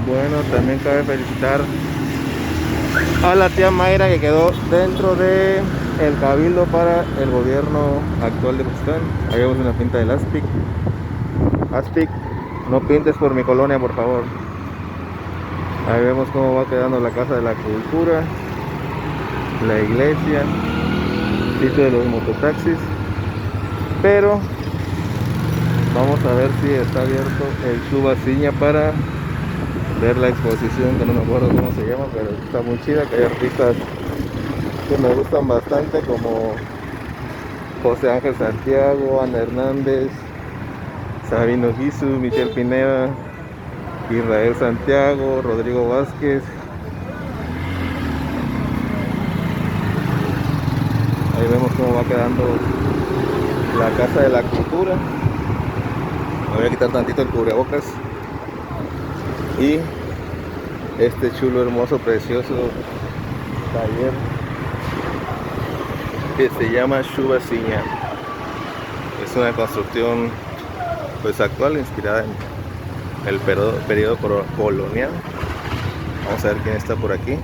Bueno, también cabe felicitar a la tía Mayra que quedó dentro de el cabildo para el gobierno actual de Pakistán. Ahí vemos una pinta del Aspic. Aspic, no pintes por mi colonia, por favor. Ahí vemos cómo va quedando la Casa de la Cultura, la iglesia, sitio de los mototaxis. Pero vamos a ver si está abierto el Chubaciña para ver la exposición, que no me acuerdo cómo se llama, pero está muy chida, que hay artistas que me gustan bastante, como José Ángel Santiago, Ana Hernández, Sabino Gisu, Michelle Pineda, Israel Santiago, Rodrigo Vázquez. Ahí vemos cómo va quedando la Casa de la Cultura. Me voy a quitar tantito el cubrebocas. Y este chulo, hermoso, precioso taller que se llama Chubaciña. Es una construcción pues actual, inspirada en el periodo colonial. Vamos a ver quién está por aquí.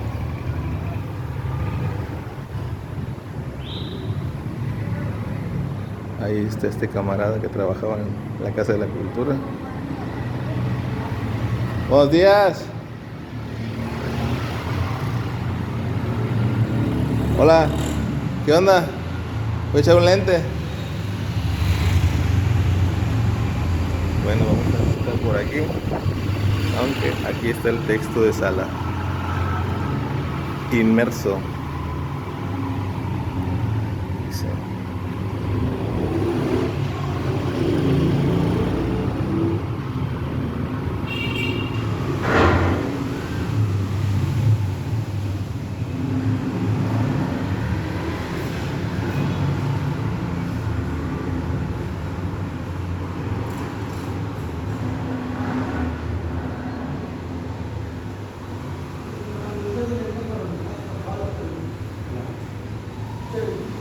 Ahí está este camarada que trabajaba en la Casa de la Cultura. Buenos días. Hola. ¿Qué onda? Voy a echar un lente. Bueno, vamos a buscar por aquí. Aunque aquí está el texto de sala. Inmerso. Dice.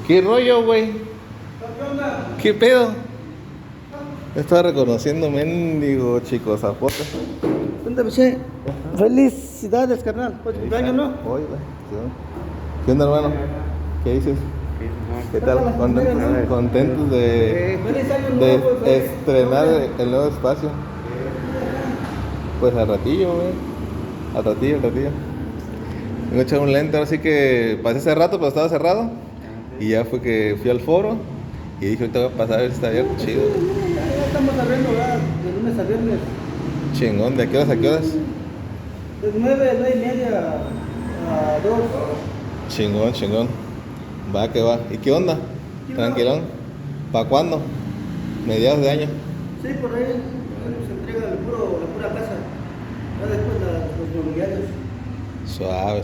¿Qué rollo, güey? ¿Qué pedo? Estaba reconociendo mendigo chico zapote. ¿Dónde, Miche? Felicidades, carnal. Pues cumpleaños, ¿no? Oye, güey. ¿Qué onda, hermano? ¿Qué dices? ¿Qué tal? Contentos Feliz año de nuevo, pues. estrenar el nuevo espacio. Pues al ratillo, güey. Al ratillo. Vengo a echar un lente, ahora sí que pasé hace rato, pero estaba cerrado. Y ya fue que fui al foro y dije, ahorita voy a pasar a ver si está abierto, chido. Ya estamos abriendo, ¿verdad? De lunes a viernes. Chingón, ¿de a qué horas a qué horas? De 9:30 a 2. Chingón. Va que va. ¿Y qué onda? Tranquilón. ¿Para cuándo? Mediados de año. Sí, por ahí se entrega la pura casa. Ya después los mobiliarios. Suave.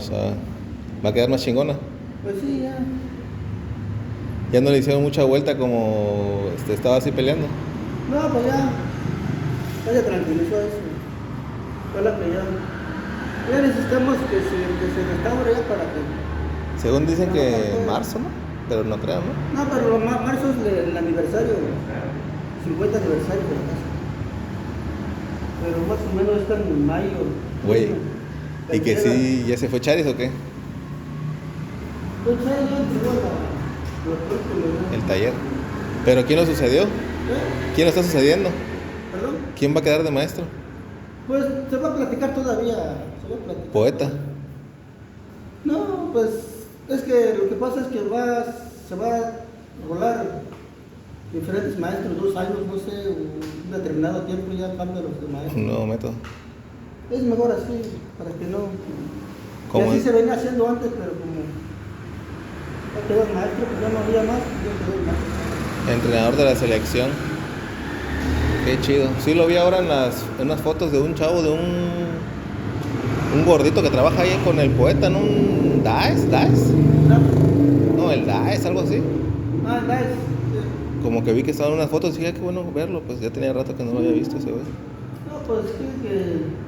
¿Va a quedar más chingona? Pues sí, ya. Ya no le hicieron mucha vuelta como estaba así peleando. No, pues ya. Ya se tranquilizó eso. Fue la que ya necesitamos que se restaure ya para que. Según dicen que en marzo, ¿no? Pero no creo, ¿no? No, pero marzo es el aniversario, 50 aniversario de la casa. Pero más o menos está en mayo. Güey. ¿Y que Tercera. sí, ya se fue Charis o qué? Pues ya entregó los cálculos, El taller. ¿Pero quién lo sucedió? ¿Eh? ¿Quién lo está sucediendo? ¿Perdón? ¿Quién va a quedar de maestro? Pues se va a platicar todavía. Se va a platicar. Poeta. No, pues es que lo que pasa es que se va a rolar diferentes maestros, 2 años, no sé, un determinado tiempo ya cambian los de maestros. Un nuevo método. Es mejor así, para que no. Y ¿Cómo así es? se venía haciendo antes, pero como ya quedó el maestro, pues ya no había más, ya quedó el maestro. Entrenador de la selección. Qué chido. Sí lo vi ahora en unas fotos de un chavo, de un gordito que trabaja ahí con el poeta, ¿no? Un Daes. No, el Daes, algo así. Ah, nice. Como que vi que estaba en unas fotos y dije, "Ah, qué bueno verlo", pues ya tenía rato que no lo había visto ese güey. No, pues sí que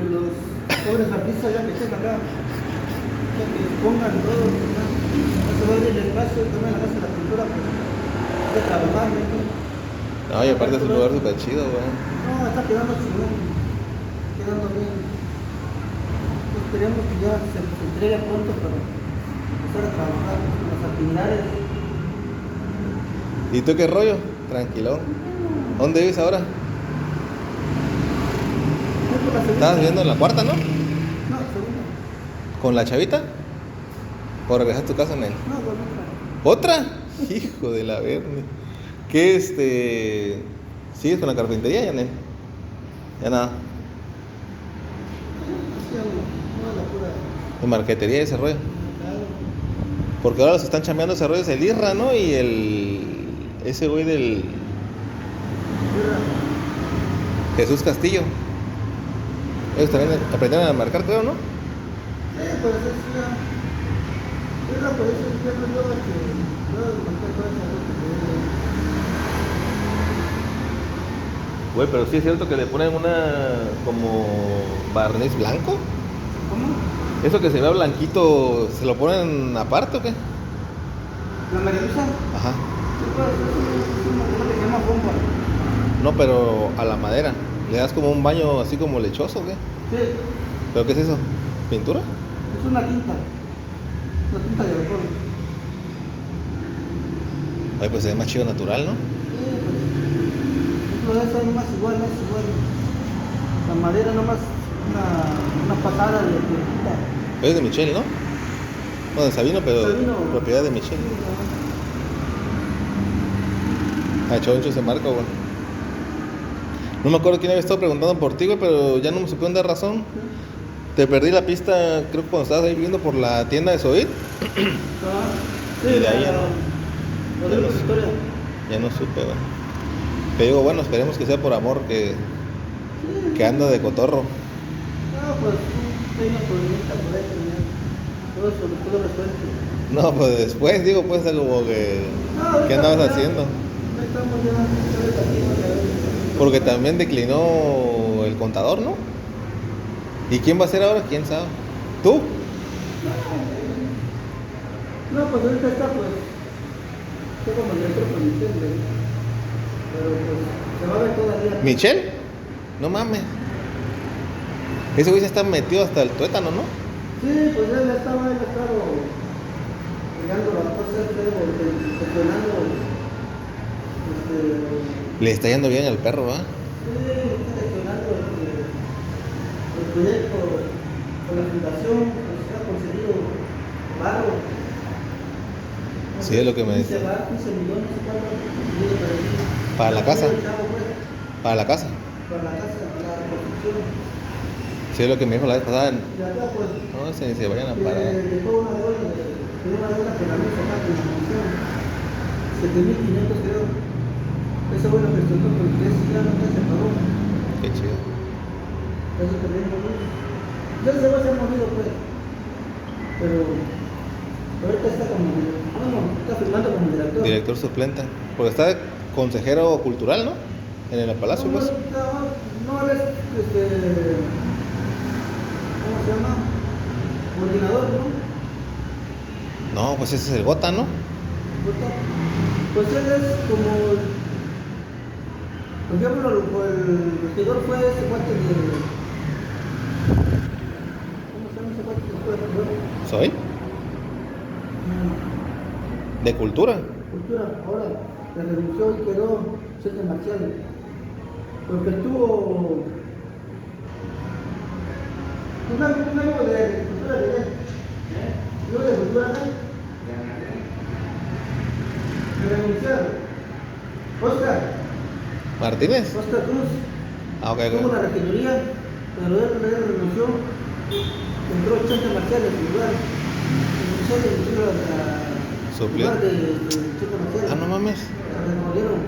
los pobres artistas ya que estén acá, ya que pongan todo, ya se va a abrir el espacio, también la casa de la cultura, pues de trabajar, ¿no? No, y aparte es un lugar súper chido, güey. No, está quedando chingón, quedando bien. queremos que ya se entregue pronto para empezar a trabajar con las actividades. ¿Y tú qué rollo? Tranquilón. ¿Dónde vives ahora? Voy por la segunda. Estabas viviendo en la cuarta, ¿no? No, segunda. ¿Con la chavita? ¿O regresas a tu casa en él? No, con otra. ¿Otra? Hijo de la verne. ¿Qué sigues con la carpintería, Yanel? Ya nada. Sí, no, la pura. De marquetería ese rollo. Claro. Porque ahora los que están chambeando ese rollo es el Irra, ¿no? Y ese güey del Mira, Jesús Castillo. Ellos también aprendieron a marcar, creo, ¿no? pues es ya. Mira, pues eso es ya no es nada que. No, cualquier cosa Güey, pero sí es cierto que le ponen una como barniz blanco. ¿Cómo? Eso que se vea blanquito, ¿se lo ponen aparte o qué? ¿La merluza? Ajá. Sí, pues es un material que se llama bomba. No, pero a la madera. ¿Le das como un baño así como lechoso o qué? Sí, ¿Pero qué es eso? ¿Pintura? es una tinta. Una tinta de alcohol. Ay, pues se ve más chido natural, ¿no? Pero esa es nomás igual, no es igual. La madera nomás una pasada de tinta. Es de Michelle, ¿no? Bueno, de Sabino, pero Sabino. propiedad de Michelle. Ah, choncho ese marco, güey. No me acuerdo quién había estado preguntando por ti, güey, pero ya no me supieron dar razón. Te perdí la pista, creo que cuando estabas ahí viendo por la tienda de Zoid. Sí, Y de ahí ya no. Rodrigo Ya no. Victoria. Ya no supe, güey. Te digo, bueno, esperemos que sea por amor que anda de cotorro. No, pues un pequeño problemita por ahí, pero ya. Todo eso lo resuelto. No, pues después, digo, pues como que... ¿Qué andabas haciendo? No estamos ya aquí, ya. Porque también declinó el contador, ¿no? ¿Y quién va a ser ahora? ¿Quién sabe? ¿Tú? No, pues ahorita está, pues. Está como director con Michelle, pero pues se va a ver todavía. ¿Michelle? No mames. Ese güey se está metido hasta el tuétano, ¿no? Sí, pues él estaba pegando las cosas, gestionando. Le está yendo bien al perro, ¿va? Sí, está gestionando el proyecto con la fundación, pues se ha conseguido barro. Sí, es lo que me dice. 15 millones, ¿cuánto ha conseguido para allí? ¿Para la casa? Chavo, pues, Para la casa. para la casa, la construcción. Sí, es lo que me dijo la vez pasada. Y acá, pues, No, se vayan a parar. dejó una deuda que la mesa acá con la comisión, 7.500 creo. Eso bueno gestionó porque ese ya no se pagó. Qué chido. Eso también movido. Ya se va a ser movido, pues. Pero ahorita está como, está firmando como director. Director suplente. Porque está de consejero cultural, ¿no? En el palacio, No, pues. no eres, ¿cómo se llama? Coordinador, ¿no? No, pues ese es el Gota, ¿no? Pues él es como, por ejemplo, el regidor fue ese cuate de, ¿cómo se llama ese cuate que fue regidor? ¿Soy? ¿De cultura? Cultura, ahora le renunció y quedó César Marcial, porque tuvo un amigo de cultura de él, luego de cultura de él, le renunciaron. Oscar ¿Martínez? Cruz, Ah, ok, tuvo ok. la regiduría, pero él renunció, entró César Marcial en su lugar, renunció y entró a Suplió. lugar de César Marcial. Ah, no mames. Se removieron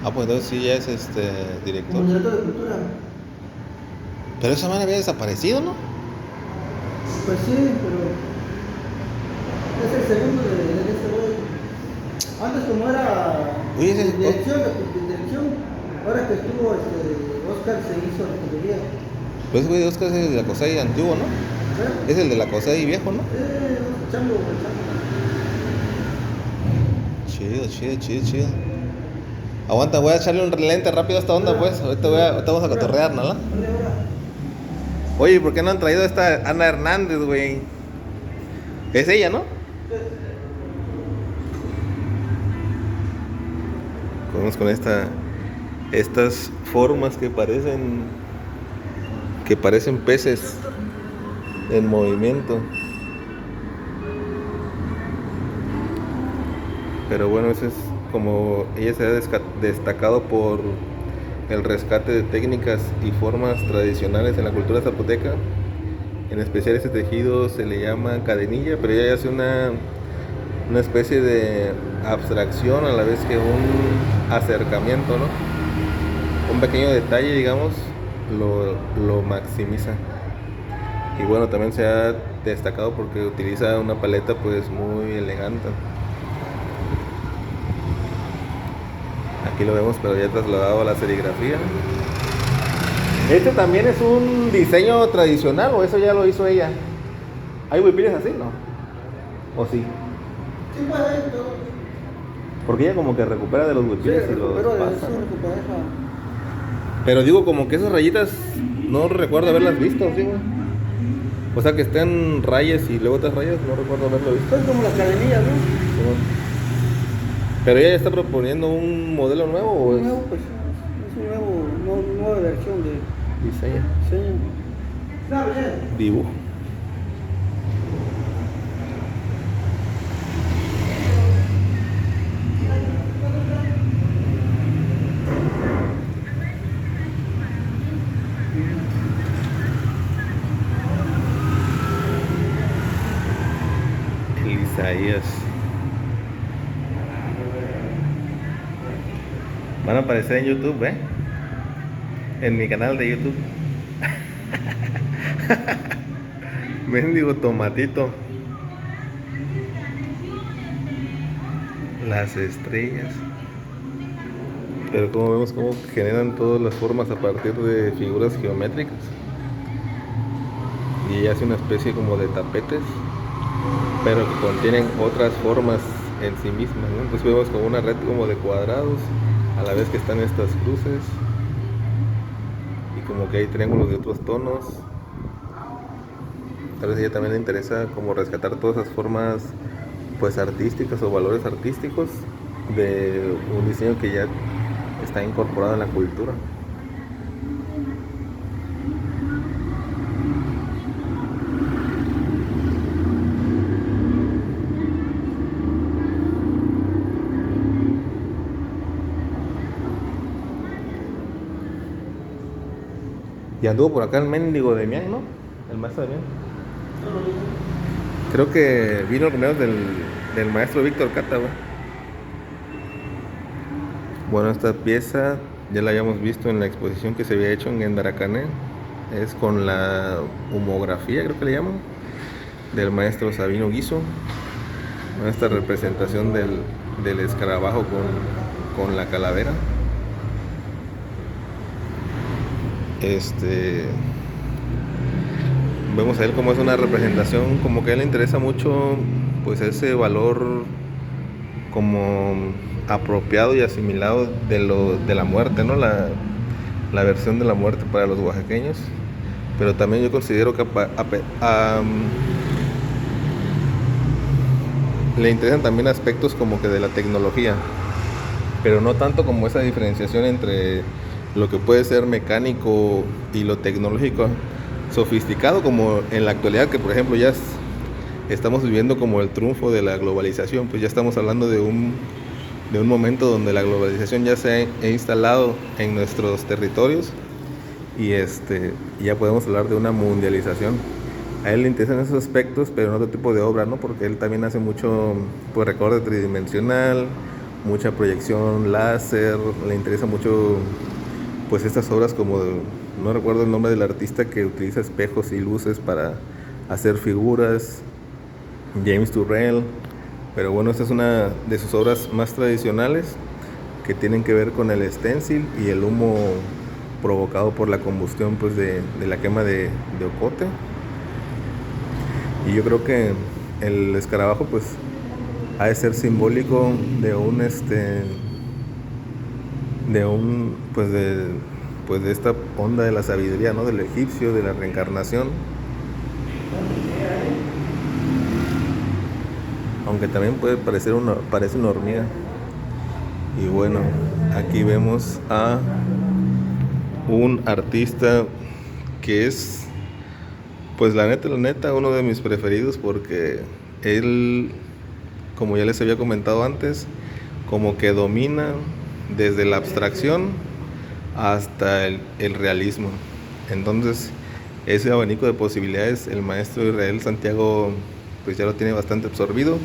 Ah, pues entonces sí ya es director. como director de cultura. Pero esa man había desaparecido, ¿no? Pues sí, pero es el segundo de ese güey. Antes como era Oye, ese- dirección, ahora que estuvo Oscar se hizo regiduría. Pues ese güey de Oscar es el de la Cosay antiguo, ¿no? ¿Eh? Es el de la Cosay viejo, ¿no? Chango. Chido. Aguanta, voy a echarle un lente rápido a esta onda, pues. Ahorita vamos a cotorrear, ¿no? ¿Dónde ahora? Oye, ¿por qué no han traído a esta Ana Hernández, güey? Es ella, ¿no? Vamos con estas formas que parecen peces en movimiento. Pero bueno, eso es como ella se ha destacado por el rescate de técnicas y formas tradicionales en la cultura zapoteca. En especial ese tejido se le llama cadenilla, pero ella hace una especie de abstracción a la vez que un acercamiento, ¿no? Un pequeño detalle, digamos, lo maximiza. Y bueno, también se ha destacado porque utiliza una paleta pues muy elegante. Aquí lo vemos, pero ya trasladado a la serigrafía. Este también es un diseño tradicional, o eso ya lo hizo ella. ¿Hay huipiles así, no? ¿O sí? Sí, pues esto. Porque ella como que recupera de los huipiles y los pasa, ¿no? Recupera esa. Pero digo, como que esas rayitas no recuerdo haberlas visto, ¿sí, güey? O sea, que estén rayas y luego otras rayas, no recuerdo haberlo visto. Son como las cadenillas, ¿no? Pero ella está proponiendo un modelo nuevo, ¿o es Nuevo, pues, es una nueva versión de diseño? diseño. Está bien. Dibujo. El Isaías. Van a aparecer en YouTube, ¿eh? En mi canal de YouTube. Mendigo tomatito. Las estrellas. Pero como vemos cómo generan todas las formas a partir de figuras geométricas. Y ella hace una especie como de tapetes, pero que contienen otras formas en sí mismas, ¿no? Entonces vemos como una red como de cuadrados, a la vez que están estas cruces, y como que hay triángulos de otros tonos. Tal vez a ella también le interesa como rescatar todas esas formas pues artísticas o valores artísticos de un diseño que ya está incorporado en la cultura. Y anduvo por acá el mendigo de Mian, ¿no? El maestro de Mian. Creo que vino con menos del maestro Víctor Cata, güey. Bueno, esta pieza ya la habíamos visto en la exposición que se había hecho en Gendaracané. Es con la humografía, creo que le llaman, del maestro Sabino Guizo. Esta representación del escarabajo con la calavera. Vemos a él como es una representación, como que a él le interesa mucho pues ese valor como apropiado y asimilado de la muerte, ¿no? La versión de la muerte para los oaxaqueños. Pero también yo considero que le interesan también aspectos como que de la tecnología, pero no tanto como esa diferenciación entre lo que puede ser mecánico y lo tecnológico sofisticado, como en la actualidad, que por ejemplo ya estamos viviendo como el triunfo de la globalización. Pues ya estamos hablando de un momento donde la globalización ya se ha instalado en nuestros territorios y ya podemos hablar de una mundialización. A él le interesan esos aspectos, pero en otro tipo de obra, ¿no? Porque él también hace mucho pues recorte tridimensional, mucha proyección láser. Le interesa mucho pues estas obras como no recuerdo el nombre del artista que utiliza espejos y luces para hacer figuras, James Turrell. Pero bueno, esta es una de sus obras más tradicionales que tienen que ver con el stencil y el humo provocado por la combustión pues de la quema de ocote. Y yo creo que el escarabajo pues ha de ser simbólico de pues de esta onda de la sabiduría, ¿no? Del egipcio, de la reencarnación. Aunque también puede parecer parece una hormiga. Y bueno, aquí vemos a un artista que es, pues la neta, uno de mis preferidos, porque él, como ya les había comentado antes, como que domina desde la abstracción hasta el realismo. Entonces, ese abanico de posibilidades, el maestro Israel Santiago pues ya lo tiene bastante absorbido,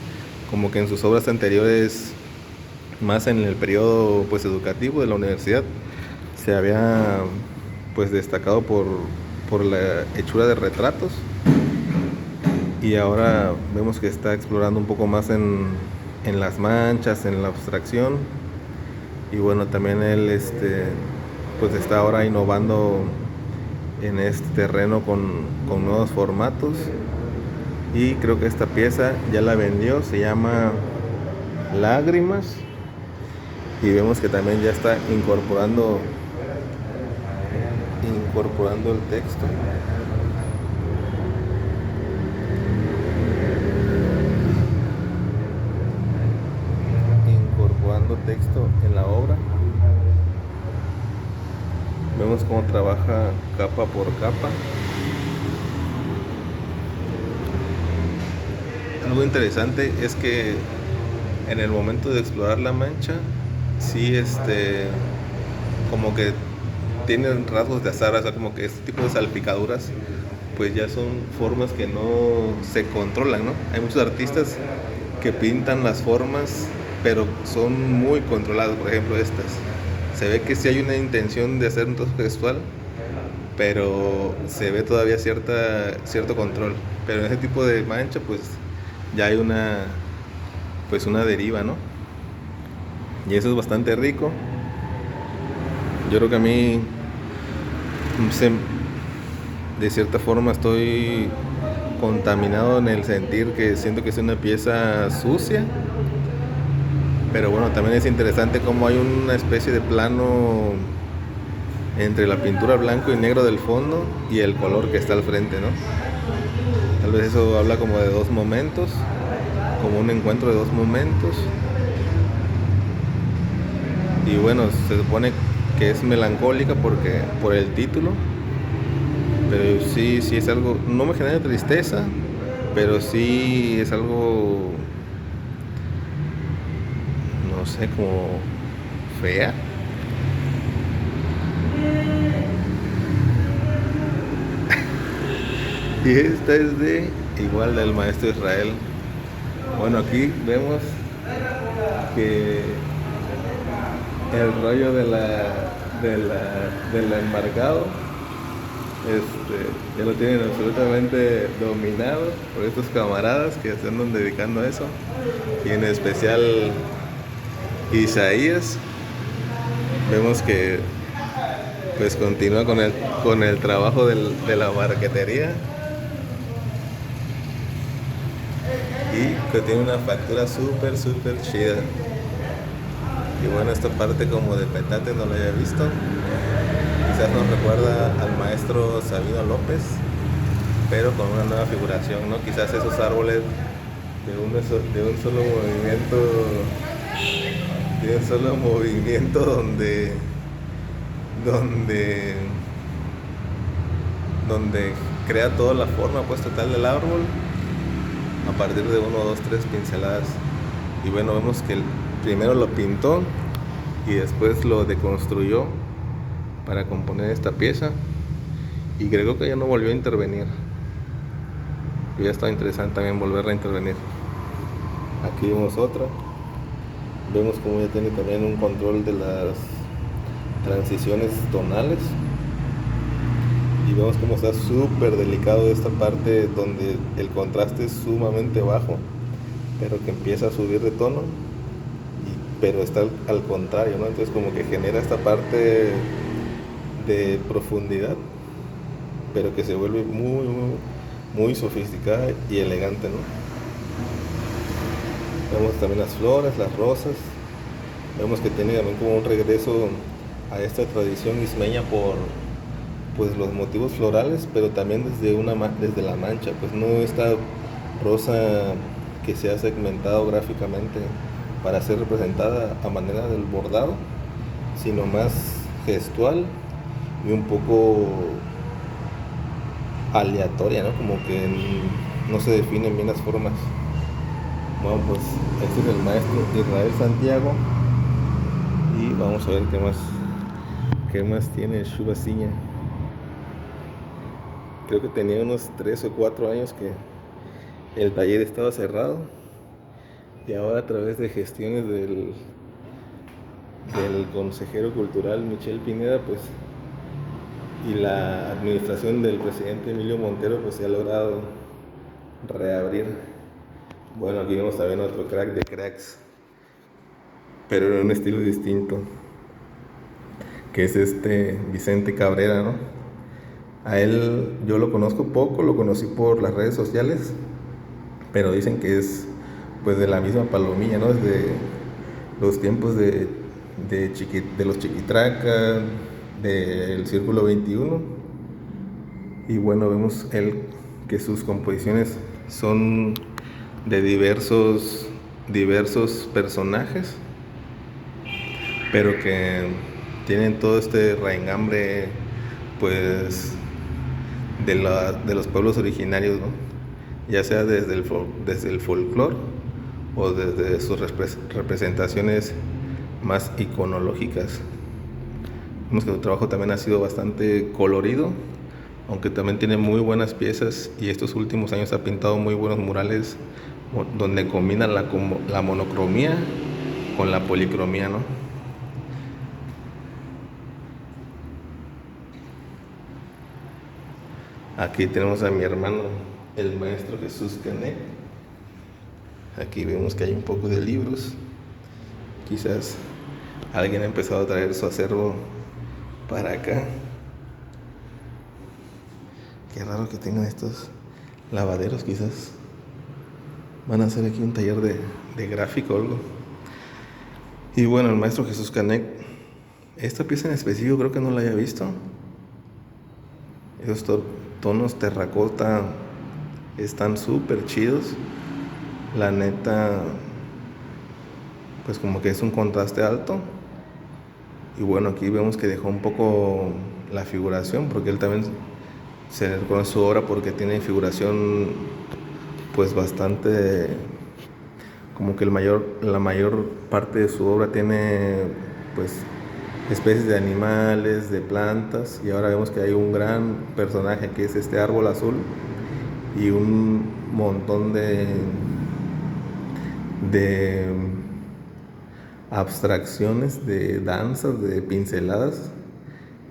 como que en sus obras anteriores, más en el periodo pues educativo de la universidad, se había pues destacado por la hechura de retratos, y ahora vemos que está explorando un poco más en las manchas, en la abstracción. Y bueno, también él pues está ahora innovando en este terreno con nuevos formatos, y creo que esta pieza ya la vendió, se llama Lágrimas, y vemos que también ya está incorporando el texto. Incorporando texto en la obra. Vemos cómo trabaja capa por capa. Algo interesante es que en el momento de explorar la mancha, sí, como que tienen rasgos de azar, o sea, como que este tipo de salpicaduras, pues ya son formas que no se controlan, ¿no? Hay muchos artistas que pintan las formas, pero son muy controlados. Por ejemplo, estas. Se ve que sí hay una intención de hacer un trazo gestual, pero se ve todavía cierto control. Pero en ese tipo de mancha, pues ya hay una deriva, ¿no? Y eso es bastante rico. Yo creo que a mí, de cierta forma, estoy contaminado en el sentir que siento que es una pieza sucia. Pero bueno, también es interesante cómo hay una especie de plano entre la pintura blanco y negro del fondo y el color que está al frente, ¿no? Tal vez eso habla como de dos momentos, como un encuentro de dos momentos. Y bueno, se supone que es melancólica por el título, pero sí es algo, no me genera tristeza, pero sí es algo, no sé, como fea. Y esta es igual del maestro Israel. Bueno, aquí vemos que el rollo del enmarcado, ya lo tienen absolutamente dominado por estos camaradas que se andan dedicando a eso, y en especial Isaías. Vemos que pues continúa con el trabajo de la marquetería, y que tiene una factura súper chida. Y bueno, esta parte como de petate no la había visto. Quizás nos recuerda al maestro Sabino López, pero con una nueva figuración, ¿no? Quizás esos árboles de un solo movimiento, donde crea toda la forma pues total del árbol a partir de 1, 2, 3 pinceladas. Y bueno, vemos que primero lo pintó y después lo deconstruyó para componer esta pieza, y creo que ya no volvió a intervenir. Y ya está interesante también volver a intervenir. Aquí vemos otra. Vemos como ya tiene también un control de las transiciones tonales, y vemos cómo está súper delicado esta parte donde el contraste es sumamente bajo, pero que empieza a subir de tono, pero está al contrario, ¿no? Entonces como que genera esta parte de profundidad, pero que se vuelve muy sofisticada y elegante, ¿no? Vemos también las flores, las rosas. Vemos que tiene también como un regreso a esta tradición ismeña por pues los motivos florales, pero también desde la mancha, pues no esta rosa que se ha segmentado gráficamente para ser representada a manera del bordado, sino más gestual y un poco aleatoria, ¿no? Como que no se definen bien las formas. Bueno, pues este es el maestro Israel Santiago y vamos a ver qué más tiene Shuba Ciña. Creo que tenía unos 3 o 4 años que el taller estaba cerrado y ahora a través de gestiones del consejero cultural Michel Pineda, pues, y la administración del presidente Emilio Montero, pues se ha logrado reabrir. Bueno, aquí vemos también otro crack de cracks, pero en un estilo distinto, que es Vicente Cabrera, ¿no? A él yo lo conozco poco, lo conocí por las redes sociales, pero dicen que es pues de la misma palomilla, ¿no? Desde los tiempos de los Chiquitraca, del Círculo 21. Y bueno, vemos que sus composiciones son de diversos personajes, pero que tienen todo este raigambre pues de los pueblos originarios, ¿no? Ya sea desde el folclore o desde sus representaciones más iconológicas. Vemos que su trabajo también ha sido bastante colorido, aunque también tiene muy buenas piezas, y estos últimos años ha pintado muy buenos murales donde combina la monocromía con la policromía, ¿no? Aquí tenemos a mi hermano, el maestro Jesús Canet. Aquí vemos que hay un poco de libros. Quizás alguien ha empezado a traer su acervo para acá. Qué raro que tengan estos lavaderos, quizás van a hacer aquí un taller de gráfico o algo. Y bueno, el maestro Jesús Canet, esta pieza en específico creo que no la haya visto. Esos tonos terracota están súper chidos. La neta, pues como que es un contraste alto. Y bueno, aquí vemos que dejó un poco la figuración, porque él también se le reconoce su obra porque tiene figuración pues bastante, como que la mayor parte de su obra tiene pues especies de animales, de plantas, y ahora vemos que hay un gran personaje que es este árbol azul y un montón de abstracciones, de danzas, de pinceladas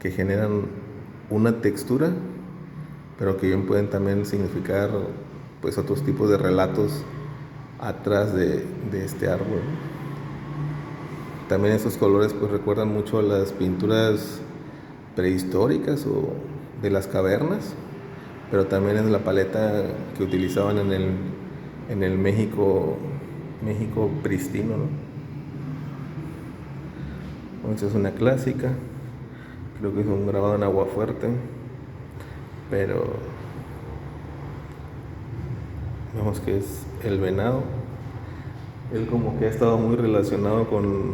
que generan una textura, pero que bien pueden también significar pues otros tipos de relatos atrás de este árbol. También esos colores pues recuerdan mucho a las pinturas prehistóricas o de las cavernas, pero también es la paleta que utilizaban en el México pristino, ¿no? Entonces es una clásica, creo que es un grabado en agua fuerte, pero vemos que es el venado. Él como que ha estado muy relacionado con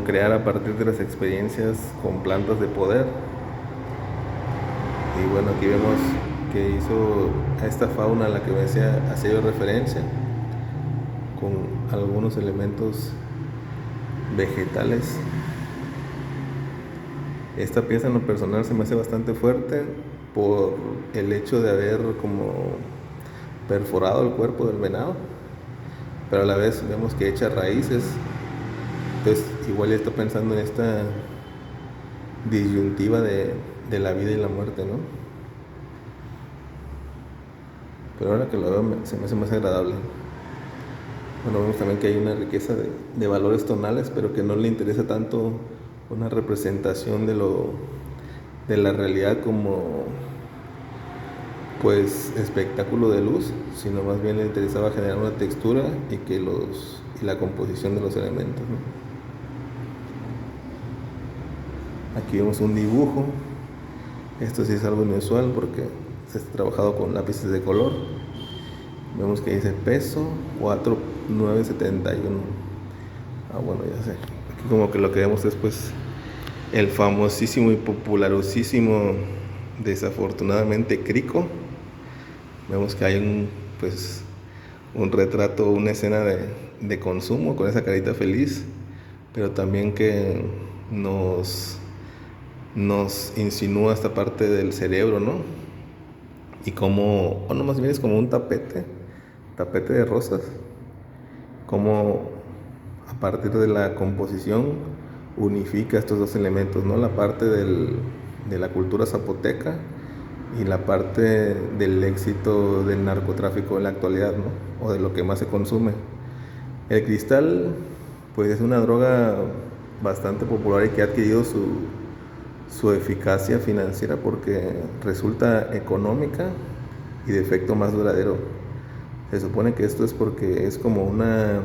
crear a partir de las experiencias con plantas de poder. Y bueno, aquí vemos que hizo a esta fauna a la que hacía yo referencia, con algunos elementos vegetales. Esta pieza en lo personal se me hace bastante fuerte por el hecho de haber como perforado el cuerpo del venado, pero a la vez vemos que echa raíces. Entonces igual ya está pensando en esta disyuntiva de la vida y la muerte, ¿no? Pero ahora que lo veo se me hace más agradable. Bueno, vemos también que hay una riqueza de valores tonales, pero que no le interesa tanto una representación de la realidad como pues espectáculo de luz, sino más bien le interesaba generar una textura y la composición de los elementos, ¿no? Aquí vemos un dibujo. Esto sí es algo inusual porque se ha trabajado con lápices de color. Vemos que dice peso 4,971. Bueno, ya sé. Aquí como que lo que vemos es pues el famosísimo y popularísimo, desafortunadamente, crico. Vemos que hay un retrato, una escena de consumo con esa carita feliz, pero también que nos insinúa esta parte del cerebro, ¿no? Y como, bueno, más bien es como un tapete de rosas, como a partir de la composición unifica estos dos elementos, ¿no? La parte de la cultura zapoteca y la parte del éxito del narcotráfico en la actualidad, ¿no? O de lo que más se consume. El cristal, pues es una droga bastante popular y que ha adquirido su eficacia financiera porque resulta económica y de efecto más duradero. Se supone que esto es porque es como una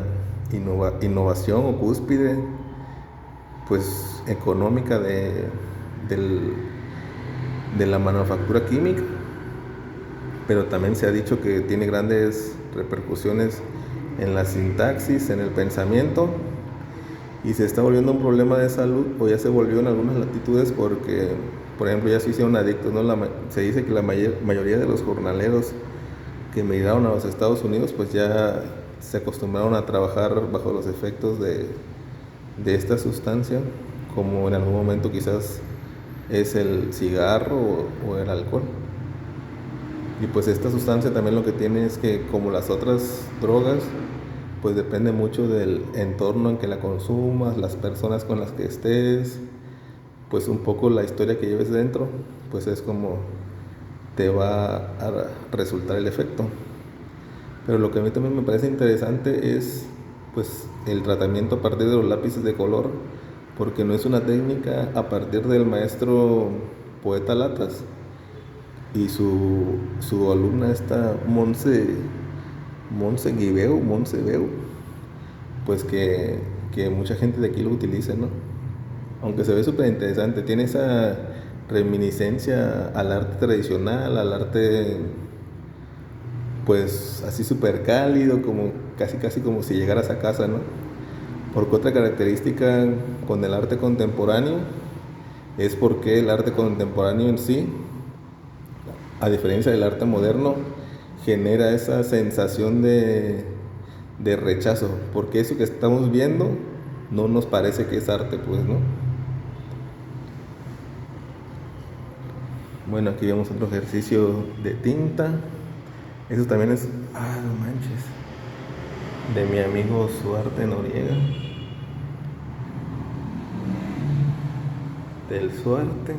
innovación o cúspide pues económica de la manufactura química, pero también se ha dicho que tiene grandes repercusiones en la sintaxis, en el pensamiento, y se está volviendo un problema de salud, o ya se volvió en algunas latitudes porque, por ejemplo, ya se hicieron adictos, ¿no? Se dice que la mayoría de los jornaleros que emigraron a los Estados Unidos pues ya se acostumbraron a trabajar bajo los efectos de esta sustancia, como en algún momento quizás es el cigarro o el alcohol. Y pues esta sustancia también lo que tiene es que, como las otras drogas, pues depende mucho del entorno en que la consumas, las personas con las que estés, pues un poco la historia que lleves dentro, pues es como te va a resultar el efecto. Pero lo que a mí también me parece interesante es pues el tratamiento a partir de los lápices de color, porque no es una técnica a partir del maestro poeta Latas y su alumna esta Monse Beu, pues que mucha gente de aquí lo utiliza, ¿no? Aunque se ve súper interesante, tiene esa reminiscencia al arte tradicional, al arte pues así súper cálido, como casi como si llegaras a casa, ¿no? Porque otra característica con el arte contemporáneo es porque el arte contemporáneo en sí, a diferencia del arte moderno, genera esa sensación de rechazo, porque eso que estamos viendo no nos parece que es arte, pues, ¿no? Bueno, aquí vemos otro ejercicio de tinta. Eso también es, no manches, de mi amigo Suarte Noriega. Del Suarte.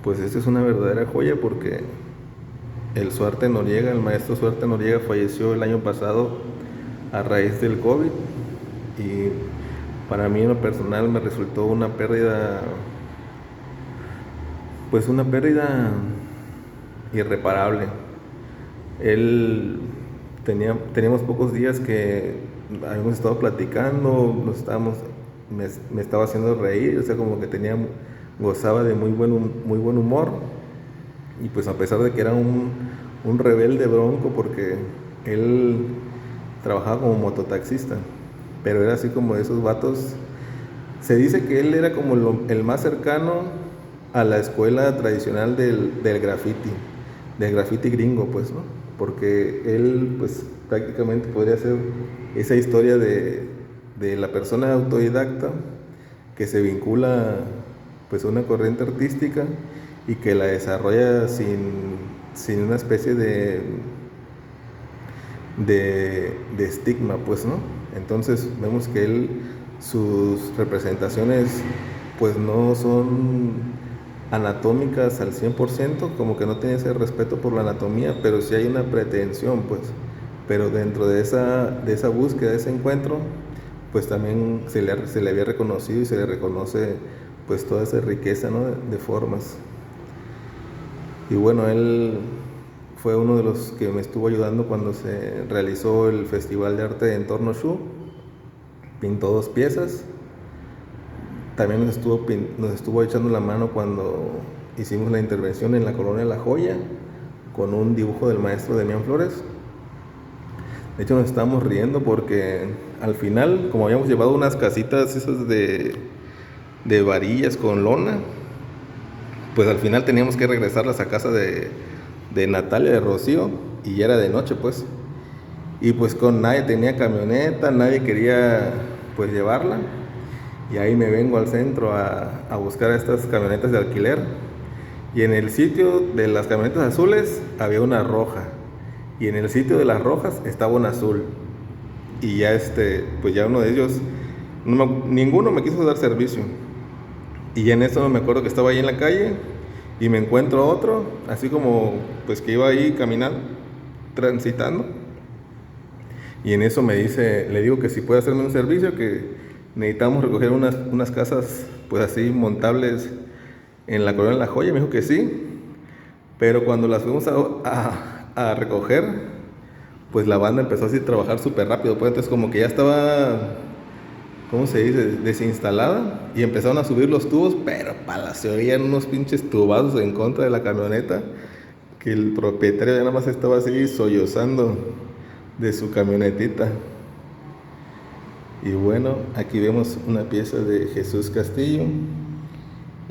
Pues esta es una verdadera joya porque el maestro Suarte Noriega falleció el año pasado a raíz del COVID, y para mí en lo personal me resultó una pérdida irreparable. Teníamos pocos días que habíamos estado platicando, me estaba haciendo reír, o sea, como que gozaba de muy buen humor, y pues a pesar de que era un rebelde bronco, porque él trabajaba como mototaxista, pero era así como de esos vatos. Se dice que él era como el más cercano a la escuela tradicional del graffiti gringo, pues, ¿no? Porque él, pues, prácticamente podría ser esa historia de la persona autodidacta que se vincula, pues, a una corriente artística y que la desarrolla sin una especie de estigma, pues, ¿no? Entonces vemos que sus representaciones, pues, no son anatómicas al 100%, como que no tiene ese respeto por la anatomía, pero sí hay una pretensión, pues. Pero dentro de esa búsqueda, de ese encuentro, pues también se le había reconocido y se le reconoce pues toda esa riqueza, ¿no? de formas. Y bueno, él fue uno de los que me estuvo ayudando cuando se realizó el Festival de Arte de Entorno Shu. Pintó 2 piezas también nos estuvo echando la mano cuando hicimos la intervención en la colonia La Joya con un dibujo del maestro Demián Flores. De hecho nos estábamos riendo porque al final, como habíamos llevado unas casitas esas de varillas con lona, pues al final teníamos que regresarlas a casa de Natalia, de Rocío, y ya era de noche pues. Y pues con nadie tenía camioneta, nadie quería pues llevarla. Y ahí me vengo al centro a buscar estas camionetas de alquiler. Y en el sitio de las camionetas azules había una roja. Y en el sitio de las rojas estaba una azul. Y ya pues ya uno de ellos, ninguno me quiso dar servicio. Y ya en eso me acuerdo que estaba ahí en la calle y me encuentro otro, así como pues que iba ahí caminando, transitando. Y en eso me dice, le digo que si puede hacerme un servicio, que necesitamos recoger unas casas pues así montables en la colonia La Joya. Me dijo que sí, pero cuando las fuimos a recoger, pues la banda empezó así a trabajar súper rápido, pues entonces como que ya estaba, ¿cómo se dice?, desinstalada, y empezaron a subir los tubos, pero se oían unos pinches tubazos en contra de la camioneta, que el propietario ya nada más estaba así sollozando de su camionetita. Y bueno, aquí vemos una pieza de Jesús Castillo.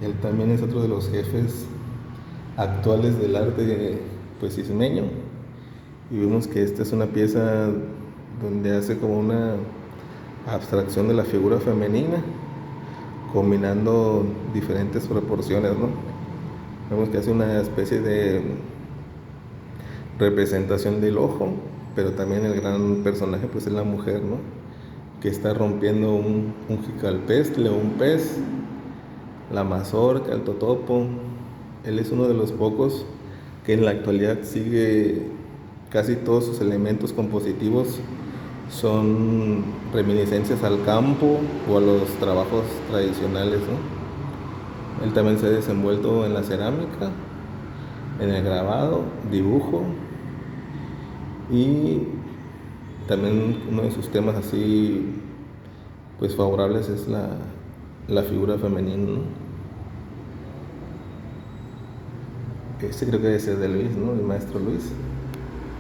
Él también es otro de los jefes actuales del arte pues ismeño. Y vemos que esta es una pieza donde hace como una abstracción de la figura femenina, combinando diferentes proporciones, ¿no? Vemos que hace una especie de representación del ojo, pero también el gran personaje pues es la mujer, ¿no?, que está rompiendo un jicalpestle o un pez, la mazorca, el totopo. Él es uno de los pocos que en la actualidad sigue, casi todos sus elementos compositivos son reminiscencias al campo o a los trabajos tradicionales, ¿no? Él también se ha desenvuelto en la cerámica, en el grabado, dibujo, y también uno de sus temas así pues favorables es la figura femenina, ¿no? Creo que debe ser de Luis, ¿no?, el maestro Luis,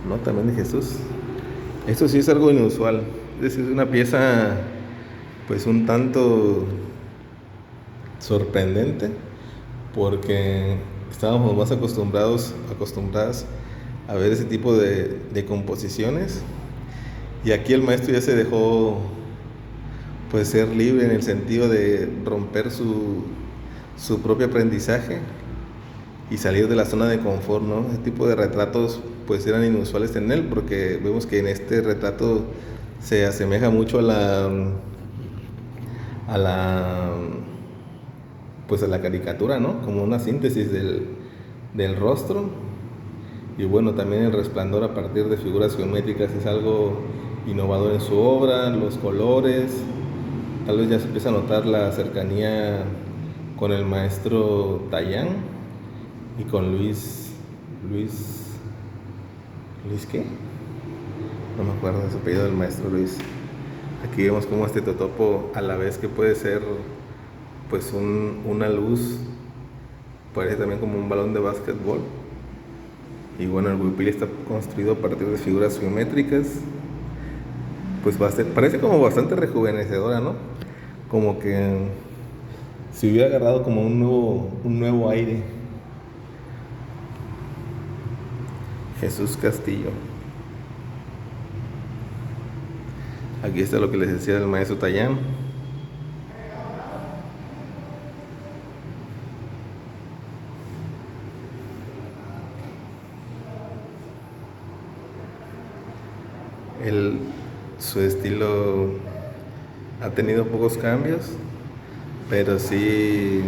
no, también de Jesús. Esto sí es algo inusual, es una pieza pues un tanto sorprendente, porque estábamos más acostumbradas a ver ese tipo de composiciones, y aquí el maestro ya se dejó pues ser libre en el sentido de romper su propio aprendizaje y salir de la zona de confort, ¿no? Ese tipo de retratos pues eran inusuales en él, porque vemos que en este retrato se asemeja mucho a la caricatura, ¿no?, como una síntesis del rostro. Y bueno, también el resplandor a partir de figuras geométricas es algo innovador en su obra, los colores. Tal vez ya se empieza a notar la cercanía con el maestro Tallán y con Luis ¿qué? No me acuerdo de su apellido del maestro Luis. Aquí vemos como este totopo, a la vez que puede ser pues una luz, parece también como un balón de básquetbol. Y bueno, el huipil está construido a partir de figuras geométricas, pues parece como bastante rejuvenecedora, ¿no? Como que si hubiera agarrado como un nuevo aire. Jesús Castillo. Aquí está lo que les decía del maestro Tallán. Su estilo ha tenido pocos cambios, pero sí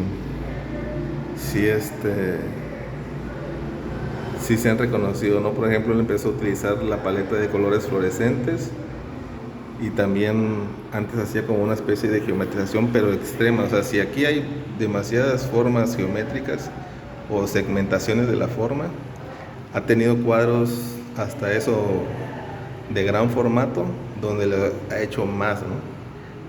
se han reconocido, ¿no? Por ejemplo, él empezó a utilizar la paleta de colores fluorescentes, y también antes hacía como una especie de geometrización pero extrema. O sea, si aquí hay demasiadas formas geométricas o segmentaciones de la forma, ha tenido cuadros hasta eso de gran formato donde le ha hecho más, ¿no?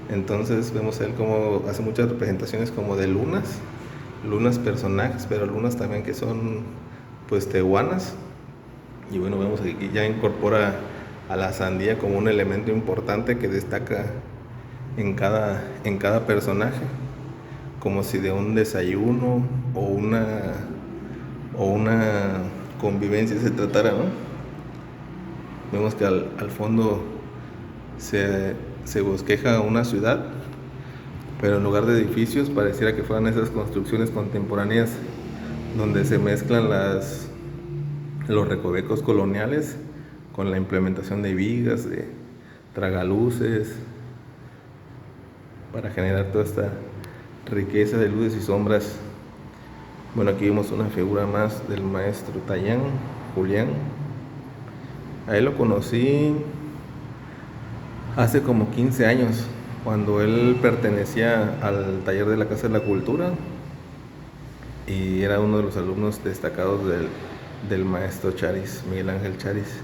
Entonces vemos a él como hace muchas representaciones como de lunas personajes, pero lunas también que son pues tehuanas. Y bueno, vemos aquí que ya incorpora a la sandía como un elemento importante que destaca en cada personaje, como si de un desayuno o una convivencia se tratara, ¿no? Vemos que al fondo se bosqueja una ciudad, pero en lugar de edificios pareciera que fueran esas construcciones contemporáneas donde se mezclan los recovecos coloniales con la implementación de vigas, de tragaluces, para generar toda esta riqueza de luces y sombras. Bueno, aquí vemos una figura más del maestro Tallán, Julián. A él lo conocí hace como 15 años, cuando él pertenecía al taller de la Casa de la Cultura y era uno de los alumnos destacados del maestro Charis, Miguel Ángel Charis.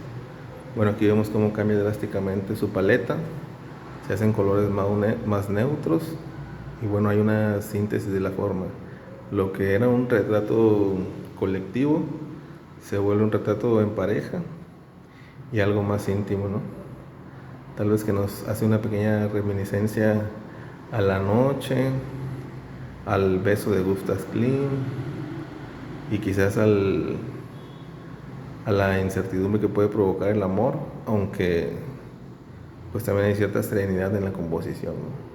Bueno, aquí vemos cómo cambia drásticamente su paleta, se hacen colores más neutros y bueno, hay una síntesis de la forma. Lo que era un retrato colectivo se vuelve un retrato en pareja y algo más íntimo, ¿no? Tal vez que nos hace una pequeña reminiscencia a la noche, al beso de Gustav Klimt y quizás a la incertidumbre que puede provocar el amor, aunque pues también hay cierta serenidad en la composición, ¿no?